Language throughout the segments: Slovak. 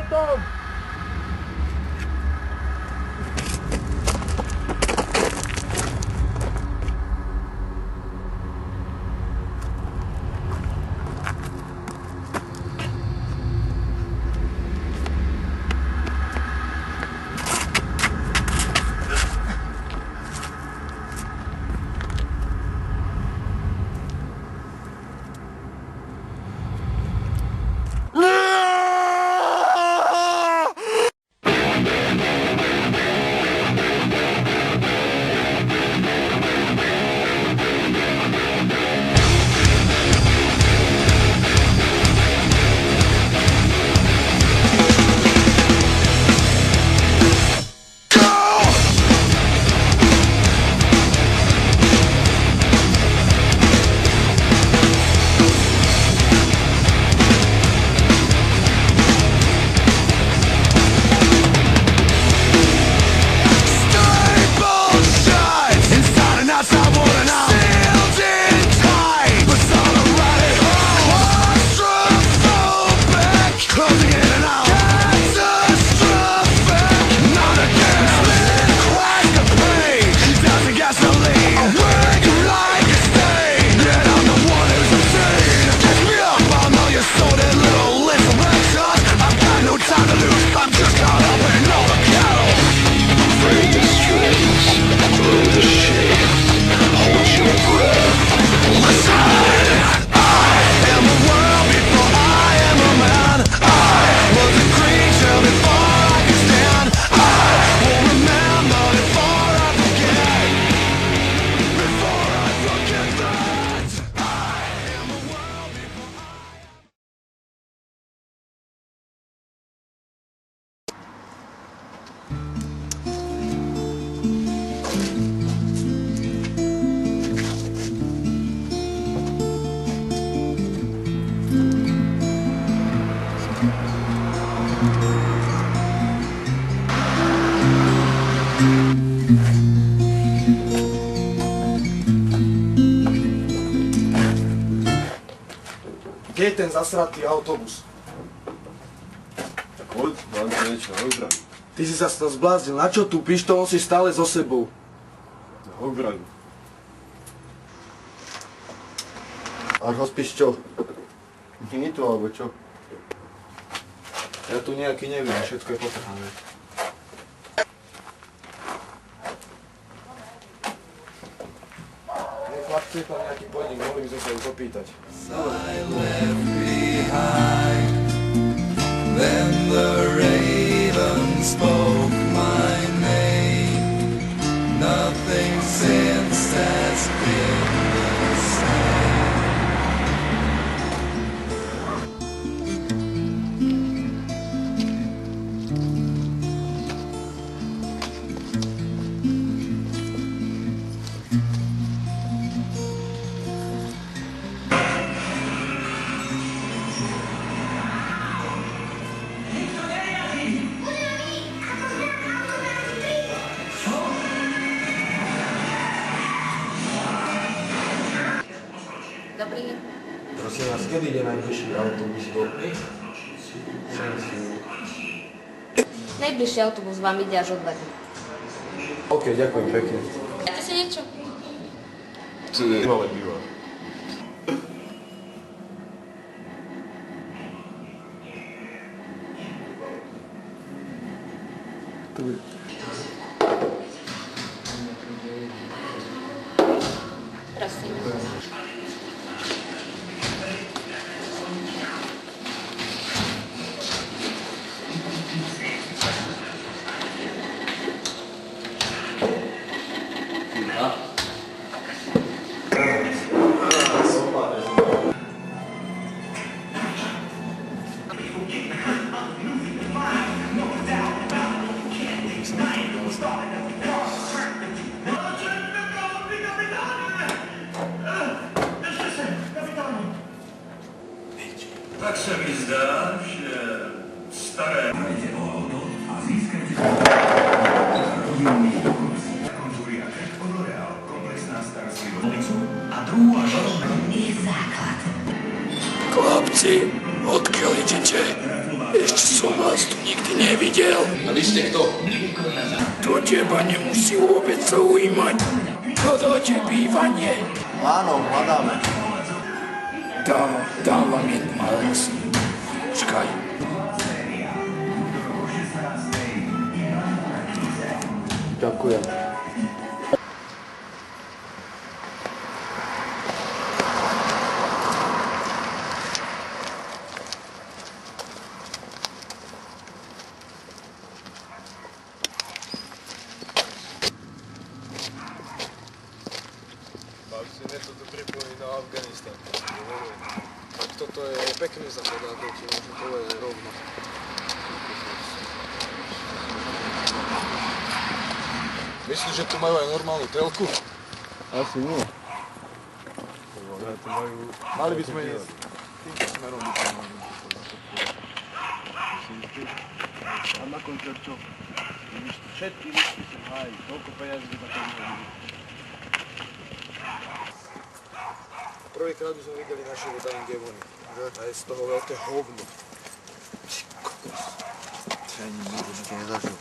Tom! Kde je ten zasratý autobus? Tak hoď, mám to niečo na obranu. Ty si sa to zbláznil. Na čo tú pištol nosíš stále so sebou? Na obranu. Až ho spíš čo? Nie je tu, alebo čo? Ja tu nejaký neviem, všetko je potrhané. Chlapci, je tam nejaký podnik, mohli by sme sa ich opýtať. Then the raven spoke my name. Nothing since has been the same. Dobrý. Prosím vás, kedy ide najbližší autobus do... Najbližší autobus vám ide až o 2 dní. OK, ďakujem pekne. Dáte si niečo? To je malé býva. Prosím. Tak se mi zdá, že staré... Chlapci, odkiaľ idete? Ešte som vás tu nikdy nevidel. A vy ste kto? To teba nemusí vôbec zaujímať. Hľadáte bývanie? Áno, hľadáme. Dám vám jednu malosť. Počkaj. Ďakujem. Bavci, mne to tu pripomína Afganistan. Tak toto je pekný západ, ako ti môžem povedať rovno. Myslíš, že tu majú aj normálnu telku? Asi nie. Mali by sme ísť týmto smerom. A na koncert čo? Všetky listy sú háj, toľko peniazí by na to vyhodili. Prvýkrát by sme videli naše vodanie devony. A je z toho veľké hovno. To ani nikdy nikdy nezažil.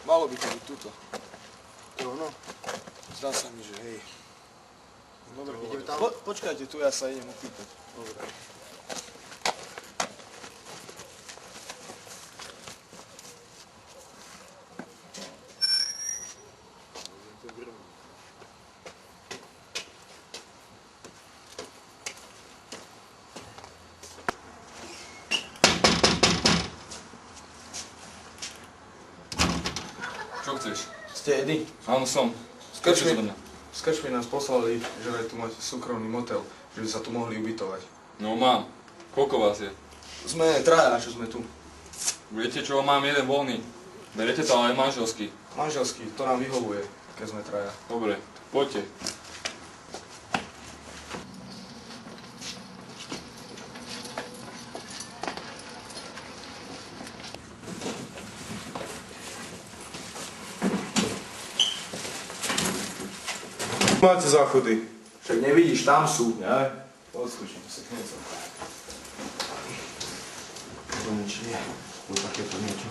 Malo by to byť tuto. To ono? Zdá sa mi, že hej. Dobre, ideme tam. Počkajte, tu ja sa idem opýtať. Dobre. Čo chceš? Ste Edy? Áno, som. Z Skočí do mňa. Krčmy nás poslali, že aj tu máte súkromný motel, že by sa tu mohli ubytovať. No mám. Koľko vás je? Sme traja, čo sme tu. Viete čo, mám jeden voľný. Berete to ale aj manželský. Manželský, to nám vyhovuje, keď sme traja. Dobre, poďte. Máte záchody. Však nevidíš, tam sú. Ja? Odskočím si hneď sa. To nič nie. To takéto niečo.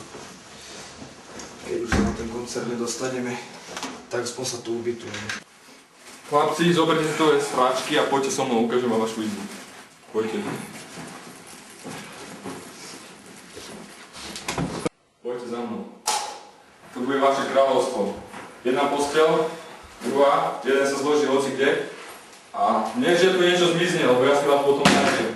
Keď už sa na ten koncert nedostaneme, tak aspoň sa tu ubytujeme. Chlapci, zoberte si to stráčky a poďte so mnou, ukážem vám vašu izbu. Poďte. Poďte za mnou. Tu bude vaše kráľovstvo. Jedna posteľ, druhá, jeden sa zloží hoci kde. A nie, že tu niečo zmizne, lebo ja si vás potom nájdem.